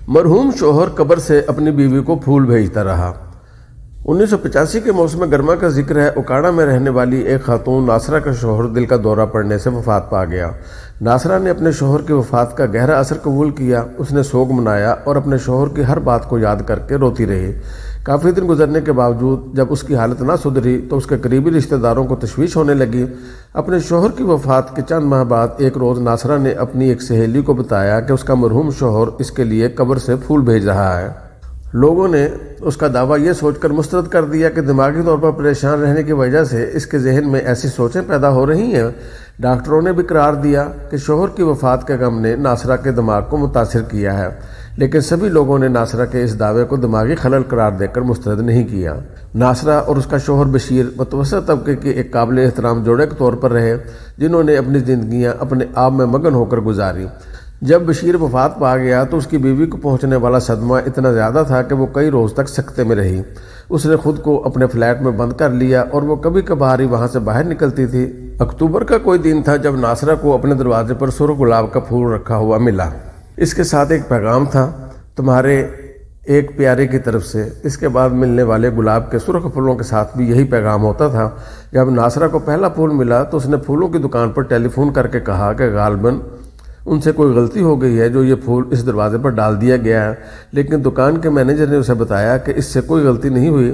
مرحوم شوہر قبر سے اپنی بیوی کو پھول بھیجتا رہا۔ 1985 کے موسم گرما کا ذکر ہے۔ اکاڑا میں رہنے والی ایک خاتون ناصرہ کا شوہر دل کا دورہ پڑنے سے وفات پا گیا۔ ناصرہ نے اپنے شوہر کی وفات کا گہرا اثر قبول کیا۔ اس نے سوگ منایا اور اپنے شوہر کی ہر بات کو یاد کر کے روتی رہی۔ کافی دن گزرنے کے باوجود جب اس کی حالت نہ سدھری تو اس کے قریبی رشتہ داروں کو تشویش ہونے لگی۔ اپنے شوہر کی وفات کے چند ماہ بعد ایک روز ناصرہ نے اپنی ایک سہیلی کو بتایا کہ اس کا مرحوم شوہر اس کے لیے قبر سے پھول بھیج رہا ہے۔ لوگوں نے اس کا دعویٰ یہ سوچ کر مسترد کر دیا کہ دماغی طور پر پریشان رہنے کی وجہ سے اس کے ذہن میں ایسی سوچیں پیدا ہو رہی ہیں۔ ڈاکٹروں نے بھی قرار دیا کہ شوہر کی وفات کے غم نے ناصرہ کے دماغ کو متاثر کیا ہے، لیکن سبھی لوگوں نے ناصرہ کے اس دعوے کو دماغی خلل قرار دے کر مسترد نہیں کیا۔ ناصرہ اور اس کا شوہر بشیر متوسط طبقے کے ایک قابل احترام جوڑے کے طور پر رہے، جنہوں نے اپنی زندگیاں اپنے آپ میں مگن ہو کر گزاری۔ جب بشیر وفات پا گیا تو اس کی بیوی کو پہنچنے والا صدمہ اتنا زیادہ تھا کہ وہ کئی روز تک سکتے میں رہی۔ اس نے خود کو اپنے فلیٹ میں بند کر لیا اور وہ کبھی کبھار ہی وہاں سے باہر نکلتی تھی۔ اکتوبر کا کوئی دن تھا جب ناصرہ کو اپنے دروازے پر سرخ گلاب کا پھول رکھا ہوا ملا۔ اس کے ساتھ ایک پیغام تھا، تمہارے ایک پیارے کی طرف سے۔ اس کے بعد ملنے والے گلاب کے سرخ پھولوں کے ساتھ بھی یہی پیغام ہوتا تھا۔ جب ناصرہ کو پہلا پھول ملا تو اس نے پھولوں کی دکان پر ٹیلی فون کر کے کہا کہ غالباً ان سے کوئی غلطی ہو گئی ہے جو یہ پھول اس دروازے پر ڈال دیا گیا ہے، لیکن دکان کے مینیجر نے اسے بتایا کہ اس سے کوئی غلطی نہیں ہوئی۔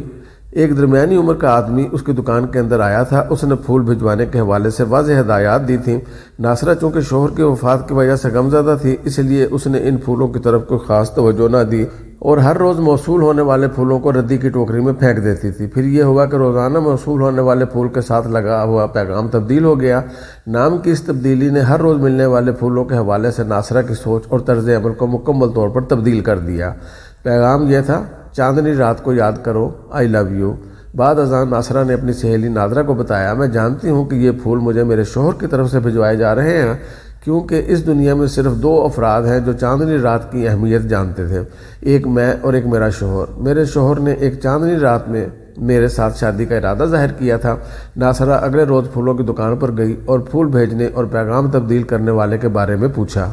ایک درمیانی عمر کا آدمی اس کی دکان کے اندر آیا تھا۔ اس نے پھول بھجوانے کے حوالے سے واضح ہدایات دی تھیں۔ ناصرہ چونکہ شوہر کی وفات کی وجہ سے غمزدہ تھی، اس لیے اس نے ان پھولوں کی طرف کوئی خاص توجہ نہ دی اور ہر روز موصول ہونے والے پھولوں کو ردی کی ٹوکری میں پھینک دیتی تھی۔ پھر یہ ہوا کہ روزانہ موصول ہونے والے پھول کے ساتھ لگا ہوا پیغام تبدیل ہو گیا۔ نام کی اس تبدیلی نے ہر روز ملنے والے پھولوں کے حوالے سے ناصرہ کی سوچ اور طرز عمل کو مکمل طور پر تبدیل کر دیا۔ پیغام یہ تھا، چاندنی رات کو یاد کرو، آئی لو یو۔ بعد ازاں ناصرہ نے اپنی سہیلی نادرہ کو بتایا، میں جانتی ہوں کہ یہ پھول مجھے میرے شوہر کی طرف سے بھجوائے جا رہے ہیں، کیونکہ اس دنیا میں صرف دو افراد ہیں جو چاندنی رات کی اہمیت جانتے تھے، ایک میں اور ایک میرا شوہر۔ میرے شوہر نے ایک چاندنی رات میں میرے ساتھ شادی کا ارادہ ظاہر کیا تھا۔ ناصرہ اگلے روز پھولوں کی دکان پر گئی اور پھول بھیجنے اور پیغام تبدیل کرنے والے کے بارے میں پوچھا۔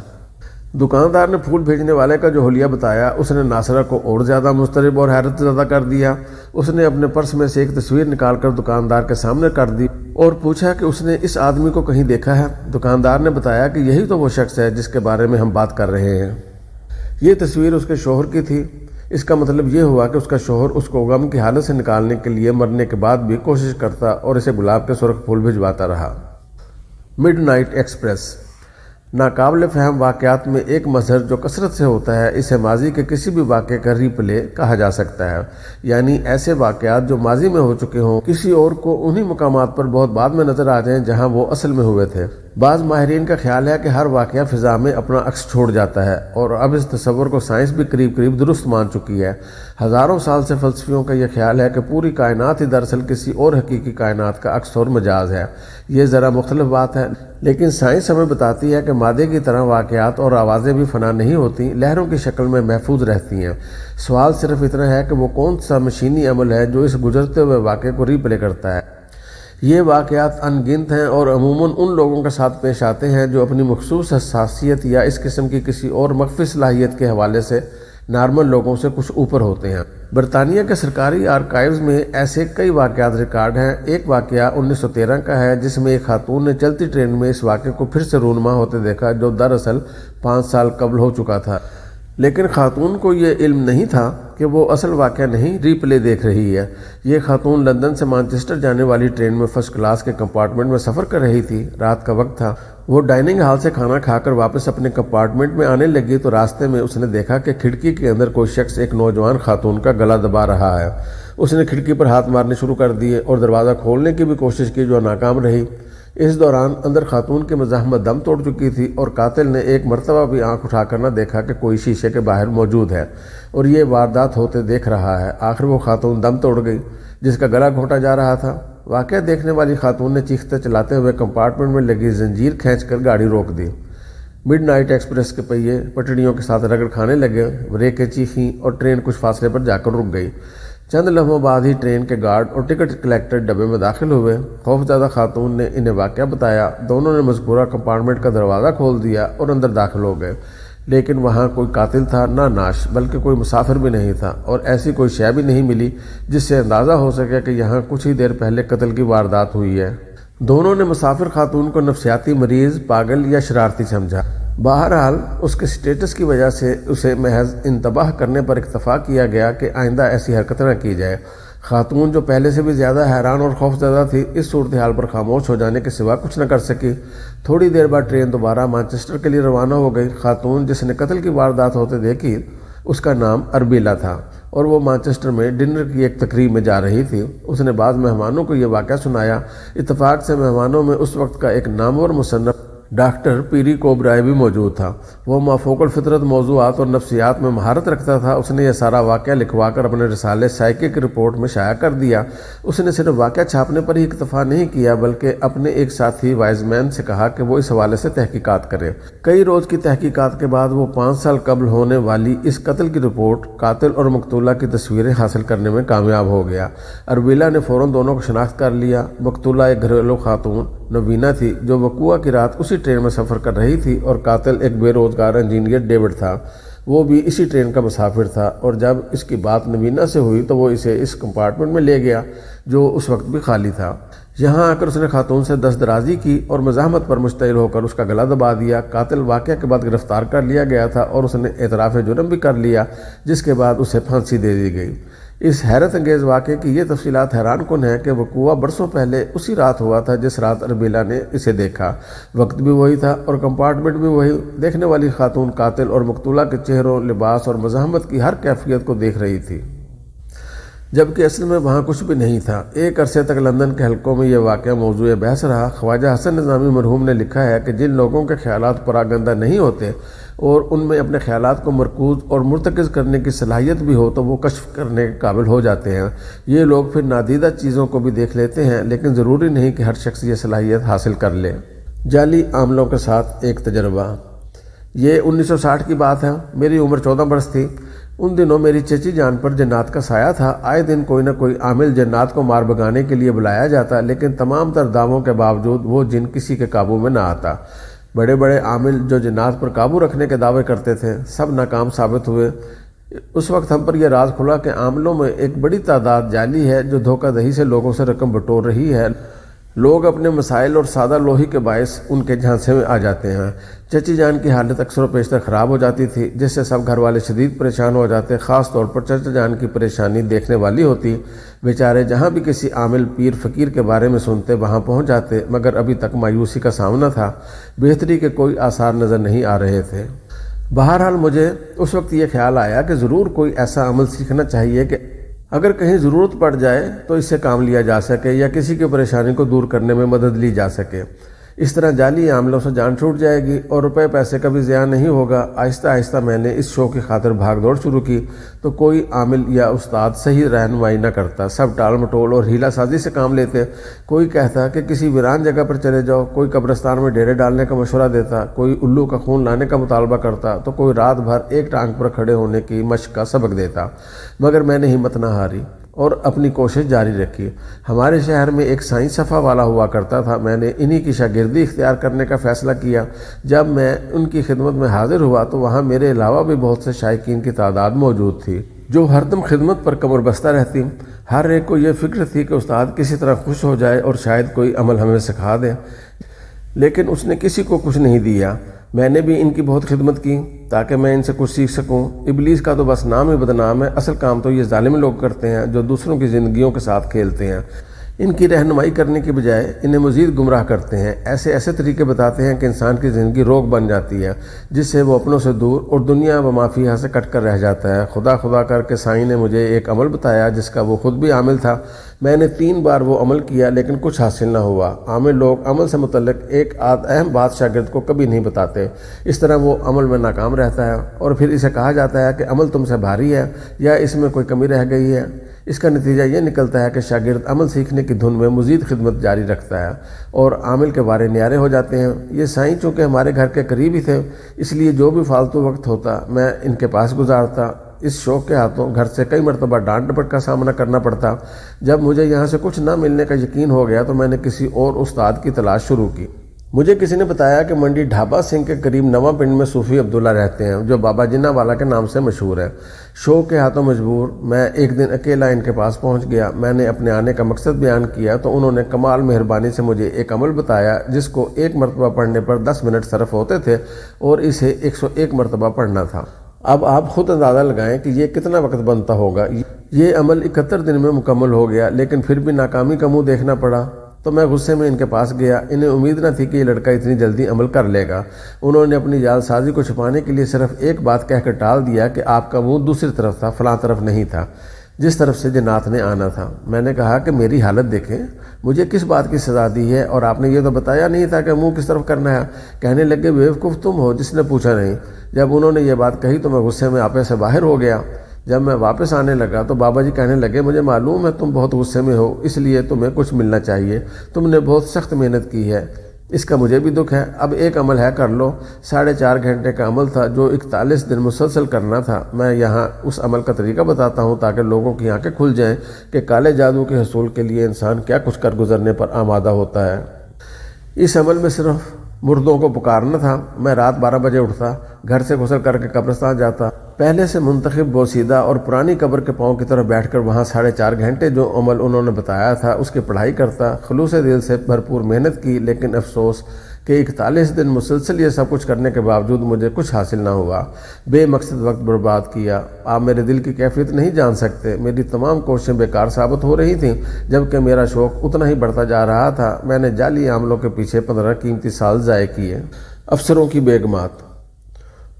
دکاندار نے پھول بھیجنے والے کا جو حلیہ بتایا اس نے ناصرہ کو اور زیادہ مضطرب اور حیرت زدہ کر دیا۔ اس نے اپنے پرس میں سے ایک تصویر نکال کر دکاندار کے سامنے کر دی اور پوچھا کہ اس نے اس آدمی کو کہیں دیکھا ہے۔ دکاندار نے بتایا کہ یہی تو وہ شخص ہے جس کے بارے میں ہم بات کر رہے ہیں۔ یہ تصویر اس کے شوہر کی تھی۔ اس کا مطلب یہ ہوا کہ اس کا شوہر اس کو غم کی حالت سے نکالنے کے لیے مرنے کے بعد بھی کوشش کرتا اور اسے گلاب کے سرخ پھول بھجواتا رہا۔ Mid night express. ناقابل فہم واقعات میں ایک مظہر جو کثرت سے ہوتا ہے، اسے ماضی کے کسی بھی واقعے کا ری پلے کہا جا سکتا ہے، یعنی ایسے واقعات جو ماضی میں ہو چکے ہوں کسی اور کو انہی مقامات پر بہت بعد میں نظر آ جائیں جہاں وہ اصل میں ہوئے تھے۔ بعض ماہرین کا خیال ہے کہ ہر واقعہ فضا میں اپنا عکس چھوڑ جاتا ہے، اور اب اس تصور کو سائنس بھی قریب قریب درست مان چکی ہے۔ ہزاروں سال سے فلسفیوں کا یہ خیال ہے کہ پوری کائنات ہی دراصل کسی اور حقیقی کائنات کا عکس اور مجاز ہے۔ یہ ذرا مختلف بات ہے، لیکن سائنس ہمیں بتاتی ہے کہ مادے کی طرح واقعات اور آوازیں بھی فنا نہیں ہوتی، لہروں کی شکل میں محفوظ رہتی ہیں۔ سوال صرف اتنا ہے کہ وہ کون سا مشینی عمل ہے جو اس گزرتے ہوئے واقعے کو ری پلے کرتا ہے۔ یہ واقعات ان گنت ہیں اور عموماً ان لوگوں کے ساتھ پیش آتے ہیں جو اپنی مخصوص حساسیت یا اس قسم کی کسی اور مخفی صلاحیت کے حوالے سے نارمل لوگوں سے کچھ اوپر ہوتے ہیں۔ برطانیہ کے سرکاری آرکائیوز میں ایسے کئی واقعات ریکارڈ ہیں۔ ایک واقعہ 1913 کا ہے جس میں ایک خاتون نے چلتی ٹرین میں اس واقعے کو پھر سے رونما ہوتے دیکھا جو دراصل 5 سال قبل ہو چکا تھا، لیکن خاتون کو یہ علم نہیں تھا کہ وہ اصل واقعہ نہیں ری پلے دیکھ رہی ہے۔ یہ خاتون لندن سے مانچسٹر جانے والی ٹرین میں فرسٹ کلاس کے کمپارٹمنٹ میں سفر کر رہی تھی۔ رات کا وقت تھا۔ وہ ڈائننگ ہال سے کھانا کھا کر واپس اپنے کمپارٹمنٹ میں آنے لگی تو راستے میں اس نے دیکھا کہ کھڑکی کے اندر کوئی شخص ایک نوجوان خاتون کا گلا دبا رہا ہے۔ اس نے کھڑکی پر ہاتھ مارنے شروع کر دیے اور دروازہ کھولنے کی بھی کوشش کی جو ناکام رہی۔ اس دوران اندر خاتون کی مزاحمت دم توڑ چکی تھی اور قاتل نے ایک مرتبہ بھی آنکھ اٹھا کر نہ دیکھا کہ کوئی شیشے کے باہر موجود ہے اور یہ واردات ہوتے دیکھ رہا ہے۔ آخر وہ خاتون دم توڑ گئی جس کا گلا گھونٹا جا رہا تھا۔ واقعہ دیکھنے والی خاتون نے چیختے چلاتے ہوئے کمپارٹمنٹ میں لگی زنجیر کھینچ کر گاڑی روک دی۔ مڈ نائٹ ایکسپریس کے پہیے پٹڑیوں کے ساتھ رگڑ کھانے لگے، بریکیں چیخیں اور ٹرین کچھ فاصلے پر جا کر رک گئی۔ چند لمحوں بعد ہی ٹرین کے گارڈ اور ٹکٹ کلیکٹر ڈبے میں داخل ہوئے۔ خوفزدہ خاتون نے انہیں واقعہ بتایا۔ دونوں نے مذکورہ کمپارٹمنٹ کا دروازہ کھول دیا اور اندر داخل ہو گئے۔ لیکن وہاں کوئی قاتل تھا نہ نعش، بلکہ کوئی مسافر بھی نہیں تھا، اور ایسی کوئی شے بھی نہیں ملی جس سے اندازہ ہو سکے کہ یہاں کچھ ہی دیر پہلے قتل کی واردات ہوئی ہے۔ دونوں نے مسافر خاتون کو نفسیاتی مریض، پاگل یا شرارتی سمجھا۔ بہرحال اس کے سٹیٹس کی وجہ سے اسے محض انتباہ کرنے پر اکتفا کیا گیا کہ آئندہ ایسی حرکت نہ کی جائے۔ خاتون جو پہلے سے بھی زیادہ حیران اور خوفزدہ تھی، اس صورتحال پر خاموش ہو جانے کے سوا کچھ نہ کر سکی۔ تھوڑی دیر بعد ٹرین دوبارہ مانچسٹر کے لیے روانہ ہو گئی۔ خاتون جس نے قتل کی واردات ہوتے دیکھی، اس کا نام اربیلا تھا اور وہ مانچسٹر میں ڈنر کی ایک تقریب میں جا رہی تھی۔ اس نے بعض مہمانوں کو یہ واقعہ سنایا۔ اتفاق سے مہمانوں میں اس وقت کا ایک نامور مصنف ڈاکٹر پیری کوبرائے بھی موجود تھا۔ وہ مافوق الفطرت موضوعات اور نفسیات میں مہارت رکھتا تھا۔ اس نے یہ سارا واقعہ لکھوا کر اپنے رسالے سائیکک رپورٹ میں شائع کر دیا۔ اس نے صرف واقعہ چھاپنے پر ہی اکتفا نہیں کیا، بلکہ اپنے ایک ساتھی وائز مین سے کہا کہ وہ اس حوالے سے تحقیقات کرے۔ کئی روز کی تحقیقات کے بعد وہ 5 سال قبل ہونے والی اس قتل کی رپورٹ، قاتل اور مقتولہ کی تصویریں حاصل کرنے میں کامیاب ہو گیا۔ اربیلا نے فوراً دونوں کو شناخت کر لیا۔ مقتولہ ایک گھریلو خاتون نوینا تھی جو وقوعہ کی رات اسی ٹرین میں سفر کر رہی تھی، اور قاتل ایک بے روزگار انجینئر ڈیوڈ تھا۔ وہ بھی اسی ٹرین کا مسافر تھا، اور جب اس کی بات نوینا سے ہوئی تو وہ اسے اس کمپارٹمنٹ میں لے گیا جو اس وقت بھی خالی تھا۔ یہاں آ کر اس نے خاتون سے دست درازی کی اور مزاحمت پر مشتعل ہو کر اس کا گلا دبا دیا۔ قاتل واقعہ کے بعد گرفتار کر لیا گیا تھا اور اس نے اعتراف جرم بھی کر لیا، جس کے بعد اسے پھانسی دے دی گئی۔ اس حیرت انگیز واقعے کی یہ تفصیلات حیران کن ہے کہ وقوعہ برسوں پہلے اسی رات ہوا تھا جس رات اربیلا نے اسے دیکھا۔ وقت بھی وہی تھا اور کمپارٹمنٹ بھی وہی۔ دیکھنے والی خاتون قاتل اور مقتولہ کے چہروں، لباس اور مزاحمت کی ہر کیفیت کو دیکھ رہی تھی، جبکہ اصل میں وہاں کچھ بھی نہیں تھا۔ ایک عرصے تک لندن کے حلقوں میں یہ واقعہ موضوع بحث رہا۔ خواجہ حسن نظامی مرحوم نے لکھا ہے کہ جن لوگوں کے خیالات پراگندہ نہیں ہوتے اور ان میں اپنے خیالات کو مرکوز اور مرتکز کرنے کی صلاحیت بھی ہو تو وہ کشف کرنے کے قابل ہو جاتے ہیں۔ یہ لوگ پھر نادیدہ چیزوں کو بھی دیکھ لیتے ہیں، لیکن ضروری نہیں کہ ہر شخص یہ صلاحیت حاصل کر لے۔ جعلی عاملوں کے ساتھ ایک تجربہ۔ یہ 1960 کی بات ہے۔ میری عمر 14 برس تھی۔ ان دنوں میری چچی جان پر جنات کا سایہ تھا۔ آئے دن کوئی نہ کوئی عامل جنات کو مار بگانے کے لیے بلایا جاتا، لیکن تمام تر دعووں کے باوجود وہ جن کسی کے قابو میں نہ آتا۔ بڑے بڑے عامل جو جنات پر قابو رکھنے کے دعوے کرتے تھے، سب ناکام ثابت ہوئے۔ اس وقت ہم پر یہ راز کھلا کہ عاملوں میں ایک بڑی تعداد جعلی ہے جو دھوکہ دہی سے لوگوں سے رقم بٹور رہی ہے۔ لوگ اپنے مسائل اور سادہ لوہی کے باعث ان کے جھانسے میں آ جاتے ہیں۔ چچی جان کی حالت اکثر و بیشتر خراب ہو جاتی تھی، جس سے سب گھر والے شدید پریشان ہو جاتے۔ خاص طور پر چچا جان کی پریشانی دیکھنے والی ہوتی۔ بیچارے جہاں بھی کسی عامل پیر فقیر کے بارے میں سنتے وہاں پہنچ جاتے، مگر ابھی تک مایوسی کا سامنا تھا۔ بہتری کے کوئی آثار نظر نہیں آ رہے تھے۔ بہرحال مجھے اس وقت یہ خیال آیا کہ ضرور کوئی ایسا عمل سیکھنا چاہیے کہ اگر کہیں ضرورت پڑ جائے تو اس سے کام لیا جا سکے یا کسی کی پریشانی کو دور کرنے میں مدد لی جا سکے۔ اس طرح جعلی عاملوں سے جان چھوٹ جائے گی اور روپے پیسے کا بھی ضیاع نہیں ہوگا۔ آہستہ آہستہ میں نے اس شو کی خاطر بھاگ دوڑ شروع کی تو کوئی عامل یا استاد صحیح رہنمائی نہ کرتا۔ سب ٹال مٹول اور ہیلا سازی سے کام لیتے۔ کوئی کہتا کہ کسی ویران جگہ پر چلے جاؤ، کوئی قبرستان میں ڈیرے ڈالنے کا مشورہ دیتا، کوئی الو کا خون لانے کا مطالبہ کرتا، تو کوئی رات بھر ایک ٹانگ پر کھڑے ہونے کی مشق کا سبق دیتا۔ مگر میں نے ہمت نہ ہاری اور اپنی کوشش جاری رکھی۔ ہمارے شہر میں ایک سائیں صفا والا ہوا کرتا تھا۔ میں نے انہی کی شاگردی اختیار کرنے کا فیصلہ کیا۔ جب میں ان کی خدمت میں حاضر ہوا تو وہاں میرے علاوہ بھی بہت سے شائقین کی تعداد موجود تھی جو ہر دم خدمت پر کمر بستہ رہتی۔ ہر ایک کو یہ فکر تھی کہ استاد کسی طرح خوش ہو جائے اور شاید کوئی عمل ہمیں سکھا دے، لیکن اس نے کسی کو کچھ نہیں دیا۔ میں نے بھی ان کی بہت خدمت کی تاکہ میں ان سے کچھ سیکھ سکوں۔ ابلیس کا تو بس نام ہی بدنام ہے، اصل کام تو یہ ظالم لوگ کرتے ہیں جو دوسروں کی زندگیوں کے ساتھ کھیلتے ہیں۔ ان کی رہنمائی کرنے کی بجائے انہیں مزید گمراہ کرتے ہیں۔ ایسے ایسے طریقے بتاتے ہیں کہ انسان کی زندگی روگ بن جاتی ہے، جس سے وہ اپنوں سے دور اور دنیا و ما فیہا سے کٹ کر رہ جاتا ہے۔ خدا خدا کر کے سائیں نے مجھے ایک عمل بتایا جس کا وہ خود بھی عامل تھا۔ میں نے 3 بار وہ عمل کیا لیکن کچھ حاصل نہ ہوا۔ عامل لوگ عمل سے متعلق ایک اہم بات شاگرد کو کبھی نہیں بتاتے۔ اس طرح وہ عمل میں ناکام رہتا ہے اور پھر اسے کہا جاتا ہے کہ عمل تم سے بھاری ہے یا اس میں کوئی کمی رہ گئی ہے۔ اس کا نتیجہ یہ نکلتا ہے کہ شاگرد عمل سیکھنے کی دھن میں مزید خدمت جاری رکھتا ہے اور عامل کے بارے نیارے ہو جاتے ہیں۔ یہ سائیں چونکہ ہمارے گھر کے قریب ہی تھے، اس لیے جو بھی فالتو وقت ہوتا میں ان کے پاس گزارتا۔ اس شوق کے ہاتھوں گھر سے کئی مرتبہ ڈانٹ ڈپٹ کا سامنا کرنا پڑتا۔ جب مجھے یہاں سے کچھ نہ ملنے کا یقین ہو گیا تو میں نے کسی اور استاد کی تلاش شروع کی۔ مجھے کسی نے بتایا کہ منڈی ڈھابا سنگھ کے قریب نواں پنڈ میں صوفی عبداللہ رہتے ہیں جو بابا جنہ والا کے نام سے مشہور ہے۔ شوق کے ہاتھوں مجبور میں ایک دن اکیلا ان کے پاس پہنچ گیا۔ میں نے اپنے آنے کا مقصد بیان کیا تو انہوں نے کمال مہربانی سے مجھے ایک عمل بتایا جس کو ایک مرتبہ پڑھنے پر 10 منٹ صرف ہوتے تھے اور اسے 101 مرتبہ پڑھنا تھا۔ اب آپ خود اندازہ لگائیں کہ یہ کتنا وقت بنتا ہوگا۔ یہ عمل 71 دن میں مکمل ہو گیا، لیکن پھر بھی ناکامی کا منہ دیکھنا پڑا تو میں غصے میں ان کے پاس گیا۔ انہیں امید نہ تھی کہ یہ لڑکا اتنی جلدی عمل کر لے گا۔ انہوں نے اپنی جعل سازی کو چھپانے کے لیے صرف ایک بات کہہ کر ٹال دیا کہ آپ کا منہ دوسری طرف تھا، فلاں طرف نہیں تھا جس طرف سے جنات نے آنا تھا۔ میں نے کہا کہ میری حالت دیکھیں، مجھے کس بات کی سزا دی ہے اور آپ نے یہ تو بتایا نہیں تھا کہ منہ کس طرف کرنا ہے۔ کہنے لگے بیوقوف تم ہو جس نے پوچھا نہیں۔ جب انہوں نے یہ بات کہی تو میں غصے میں آپے سے باہر ہو گیا۔ جب میں واپس آنے لگا تو بابا جی کہنے لگے مجھے معلوم ہے تم بہت غصے میں ہو، اس لیے تمہیں کچھ ملنا چاہیے، تم نے بہت سخت محنت کی ہے، اس کا مجھے بھی دکھ ہے۔ اب ایک عمل ہے کر لو۔ 4.5 گھنٹے کا عمل تھا جو 41 دن مسلسل کرنا تھا۔ میں یہاں اس عمل کا طریقہ بتاتا ہوں تاکہ لوگوں کی آنکھیں کھل جائیں کہ کالے جادو کے حصول کے لیے انسان کیا کچھ کر گزرنے پر آمادہ ہوتا ہے۔ اس عمل میں صرف مردوں کو پکارنا تھا۔ میں رات 12 بجے اٹھتا، گھر سے غسل کر کے قبرستان جاتا، پہلے سے منتخب بوسیدہ اور پرانی قبر کے پاؤں کی طرف بیٹھ کر وہاں 4.5 گھنٹے جو عمل انہوں نے بتایا تھا اس کی پڑھائی کرتا۔ خلوص دل سے بھرپور محنت کی، لیکن افسوس کہ 41 دن مسلسل یہ سب کچھ کرنے کے باوجود مجھے کچھ حاصل نہ ہوا۔ بے مقصد وقت برباد کیا۔ آپ میرے دل کی کیفیت نہیں جان سکتے۔ میری تمام کوششیں بیکار ثابت ہو رہی تھیں جبکہ میرا شوق اتنا ہی بڑھتا جا رہا تھا۔ میں نے جعلی عاملوں کے پیچھے 15 قیمتی سال ضائع کیے۔ افسروں کی بیگمات۔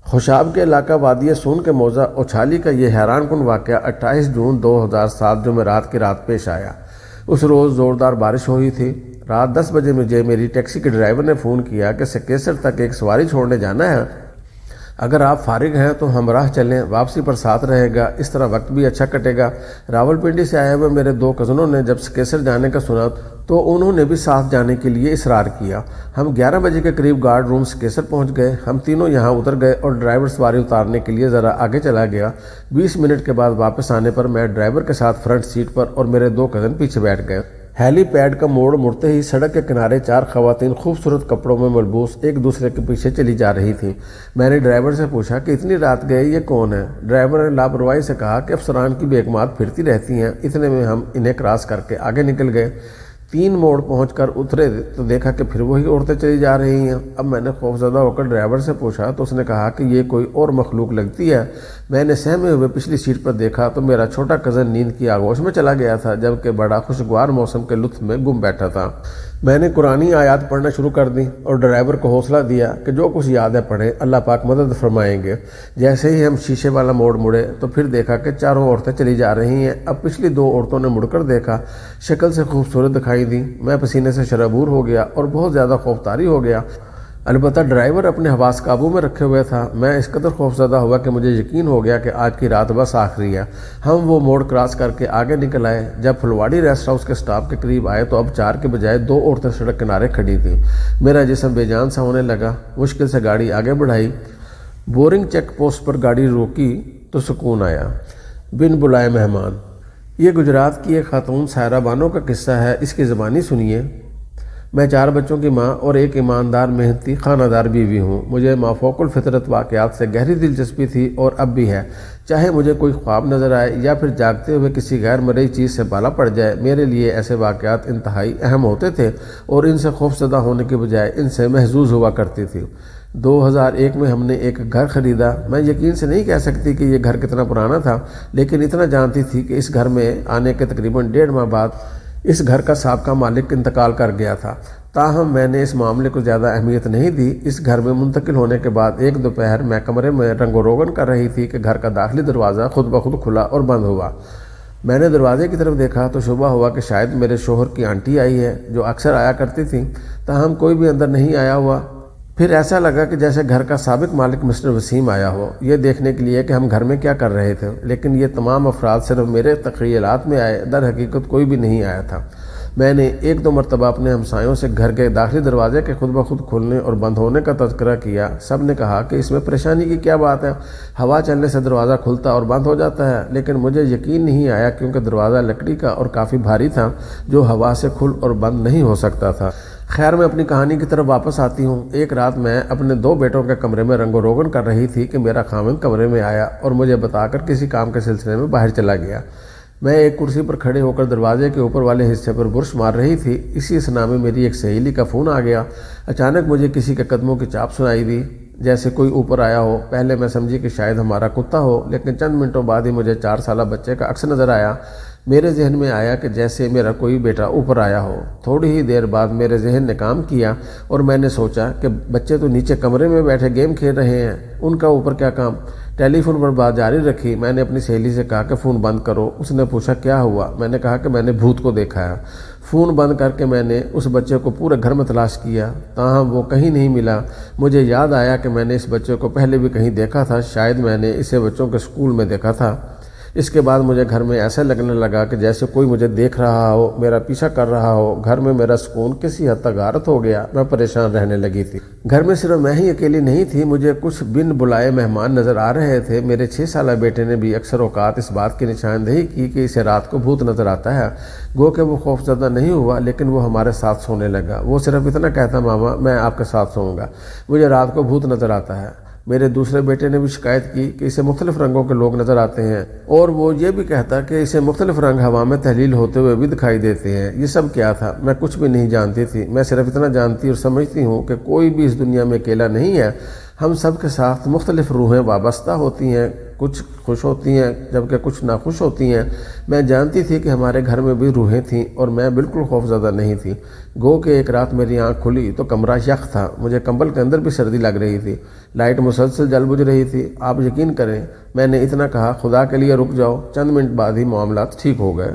خوشاب کے علاقہ وادی سون کے موضع اوچھالی کا یہ حیران کن واقعہ 28 جون 2007 جمعرات کی رات پیش آیا۔ اس روز زوردار بارش ہوئی تھی۔ رات 10 بجے مجھے میری ٹیکسی کے ڈرائیور نے فون کیا کہ سکیسر تک ایک سواری چھوڑنے جانا ہے، اگر آپ فارغ ہیں تو ہمراہ چلیں، واپسی پر ساتھ رہے گا، اس طرح وقت بھی اچھا کٹے گا۔ راولپنڈی سے آئے ہوئے میرے 2 کزنوں نے جب سکیسر جانے کا سنا تو انہوں نے بھی ساتھ جانے کے لیے اصرار کیا۔ ہم 11 بجے کے قریب گارڈ روم سکیسر پہنچ گئے۔ ہم تینوں یہاں اتر گئے اور ڈرائیور سواری اتارنے کے لیے ذرا آگے چلا گیا۔ 20 منٹ کے بعد واپس آنے پر میں ڈرائیور کے ساتھ فرنٹ سیٹ پر اور میرے 2 کزن پیچھے بیٹھ گئے۔ ہیلی پیڈ کا موڑ مڑتے ہی سڑک کے کنارے 4 خواتین خوبصورت کپڑوں میں ملبوس ایک دوسرے کے پیچھے چلی جا رہی تھیں۔ میں نے ڈرائیور سے پوچھا کہ اتنی رات گئے یہ کون ہے؟ ڈرائیور نے لاپرواہی سے کہا کہ افسران کی بیگمات پھرتی رہتی ہیں۔ اتنے میں ہم انہیں کراس کر کے آگے نکل گئے۔ 3 موڑ پہنچ کر اترے تو دیکھا کہ پھر وہی عورتیں چلی جا رہی ہیں۔ اب میں نے خوفزدہ ہو کر ڈرائیور سے پوچھا تو اس نے کہا کہ یہ کوئی اور مخلوق لگتی ہے۔ میں نے سہمے ہوئے پچھلی سیٹ پر دیکھا تو میرا چھوٹا کزن نیند کی آغوش میں چلا گیا تھا جبکہ بڑا خوشگوار موسم کے لطف میں گم بیٹھا تھا۔ میں نے قرآنی آیات پڑھنا شروع کر دی اور ڈرائیور کو حوصلہ دیا کہ جو کچھ یاد ہے پڑھے، اللہ پاک مدد فرمائیں گے۔ جیسے ہی ہم شیشے والا موڑ مڑے تو پھر دیکھا کہ 4 عورتیں چلی جا رہی ہیں۔ اب پچھلی 2 عورتوں نے مڑ کر دیکھا، شکل سے خوبصورت دکھائی دی۔ میں پسینے سے شرابور ہو گیا اور بہت زیادہ خوفطاری ہو گیا۔ البتہ ڈرائیور اپنے حواس قابو میں رکھے ہوئے تھا۔ میں اس قدر خوفزدہ ہوا کہ مجھے یقین ہو گیا کہ آج کی رات بس آخری ہے۔ ہم وہ موڑ کراس کر کے آگے نکل آئے۔ جب پھلواڑی ریسٹ ہاؤس کے سٹاپ کے قریب آئے تو اب 4 کے بجائے 2 عورتیں سڑک کنارے کھڑی تھیں۔ میرا جسم بے جان سا ہونے لگا۔ مشکل سے گاڑی آگے بڑھائی۔ بورنگ چیک پوسٹ پر گاڑی روکی تو سکون آیا۔ بن بلائے مہمان۔ یہ گجرات کی ایک خاتون سائرہ بانو کا قصہ ہے، اس کی زبانی سنیے۔ میں 4 بچوں کی ماں اور ایک ایماندار محنتی خانہ دار بیوی ہوں۔ مجھے مافوق الفطرت واقعات سے گہری دلچسپی تھی اور اب بھی ہے۔ چاہے مجھے کوئی خواب نظر آئے یا پھر جاگتے ہوئے کسی غیر مرئی چیز سے بالا پڑ جائے، میرے لیے ایسے واقعات انتہائی اہم ہوتے تھے اور ان سے خوفزدہ ہونے کے بجائے ان سے محظوظ ہوا کرتی تھی۔ 2001 میں ہم نے ایک گھر خریدا۔ میں یقین سے نہیں کہہ سکتی کہ یہ گھر کتنا پرانا تھا، لیکن اتنا جانتی تھی کہ اس گھر میں آنے کے تقریباً 1.5 ماہ بعد اس گھر کا سابقہ مالک انتقال کر گیا تھا۔ تاہم میں نے اس معاملے کو زیادہ اہمیت نہیں دی۔ اس گھر میں منتقل ہونے کے بعد ایک دوپہر میں کمرے میں رنگ و روغن کر رہی تھی کہ گھر کا داخلی دروازہ خود بخود کھلا اور بند ہوا۔ میں نے دروازے کی طرف دیکھا تو شبہ ہوا کہ شاید میرے شوہر کی آنٹی آئی ہے جو اکثر آیا کرتی تھی، تاہم کوئی بھی اندر نہیں آیا ہوا۔ پھر ایسا لگا کہ جیسے گھر کا سابق مالک مسٹر وسیم آیا ہو، یہ دیکھنے کے لیے کہ ہم گھر میں کیا کر رہے تھے، لیکن یہ تمام افراد صرف میرے تخیلات میں آئے، در حقیقت کوئی بھی نہیں آیا تھا۔ میں نے 1-2 مرتبہ اپنے ہمسایوں سے گھر کے داخلی دروازے کے خود بخود کھلنے اور بند ہونے کا تذکرہ کیا۔ سب نے کہا کہ اس میں پریشانی کی کیا بات ہے، ہوا چلنے سے دروازہ کھلتا اور بند ہو جاتا ہے، لیکن مجھے یقین نہیں آیا کیونکہ دروازہ لکڑی کا اور کافی بھاری تھا جو ہوا سے کھل اور بند نہیں ہو سکتا تھا۔ خیر میں اپنی کہانی کی طرف واپس آتی ہوں۔ ایک رات میں اپنے 2 بیٹوں کے کمرے میں رنگ و روغن کر رہی تھی کہ میرا خاوند کمرے میں آیا اور مجھے بتا کر کسی کام کے سلسلے میں باہر چلا گیا۔ میں ایک کرسی پر کھڑے ہو کر دروازے کے اوپر والے حصے پر برش مار رہی تھی۔ اسی اثنا میں میری ایک سہیلی کا فون آ گیا۔ اچانک مجھے کسی کے قدموں کی چاپ سنائی دی، جیسے کوئی اوپر آیا ہو۔ پہلے میں سمجھی کہ شاید ہمارا کتا ہو، لیکن چند منٹوں بعد ہی مجھے 4 سالہ بچے کا عکس نظر آیا۔ میرے ذہن میں آیا کہ جیسے میرا کوئی بیٹا اوپر آیا ہو۔ تھوڑی ہی دیر بعد میرے ذہن نے کام کیا اور میں نے سوچا کہ بچے تو نیچے کمرے میں بیٹھے گیم کھیل رہے ہیں، ان کا اوپر کیا کام۔ ٹیلی فون پر بات جاری رکھی۔ میں نے اپنی سہیلی سے کہا کہ فون بند کرو۔ اس نے پوچھا کیا ہوا؟ میں نے کہا کہ میں نے بھوت کو دیکھا ہے۔ فون بند کر کے میں نے اس بچے کو پورے گھر میں تلاش کیا، تاہم وہ کہیں نہیں ملا۔ مجھے یاد آیا کہ میں نے اس بچے کو پہلے بھی کہیں دیکھا تھا، شاید میں نے اسے بچوں کے اسکول میں دیکھا تھا۔ اس کے بعد مجھے گھر میں ایسا لگنے لگا کہ جیسے کوئی مجھے دیکھ رہا ہو، میرا پیچھا کر رہا ہو۔ گھر میں میرا سکون کسی حد تک غارت ہو گیا۔ میں پریشان رہنے لگی تھی۔ گھر میں صرف میں ہی اکیلی نہیں تھی، مجھے کچھ بن بلائے مہمان نظر آ رہے تھے۔ میرے 6 سالہ بیٹے نے بھی اکثر اوقات اس بات کی نشاندہی کی کہ اسے رات کو بھوت نظر آتا ہے۔ گو کہ وہ خوف زدہ نہیں ہوا، لیکن وہ ہمارے ساتھ سونے لگا۔ وہ صرف اتنا کہتا، ماما میں آپ کے ساتھ سوؤں گا، مجھے رات کو بھوت نظر آتا ہے۔ میرے دوسرے بیٹے نے بھی شکایت کی کہ اسے مختلف رنگوں کے لوگ نظر آتے ہیں، اور وہ یہ بھی کہتا کہ اسے مختلف رنگ ہوا میں تحلیل ہوتے ہوئے بھی دکھائی دیتے ہیں۔ یہ سب کیا تھا؟ میں کچھ بھی نہیں جانتی تھی۔ میں صرف اتنا جانتی اور سمجھتی ہوں کہ کوئی بھی اس دنیا میں اکیلا نہیں ہے۔ ہم سب کے ساتھ مختلف روحیں وابستہ ہوتی ہیں، کچھ خوش ہوتی ہیں جبکہ کچھ ناخوش ہوتی ہیں۔ میں جانتی تھی کہ ہمارے گھر میں بھی روحیں تھیں اور میں بالکل خوف زدہ نہیں تھی۔ گو کہ ایک رات میری آنکھ کھلی تو کمرہ یخ تھا، مجھے کمبل کے اندر بھی سردی لگ رہی تھی۔ لائٹ مسلسل جل بجھ رہی تھی۔ آپ یقین کریں، میں نے اتنا کہا، خدا کے لیے رک جاؤ۔ چند منٹ بعد ہی معاملات ٹھیک ہو گئے۔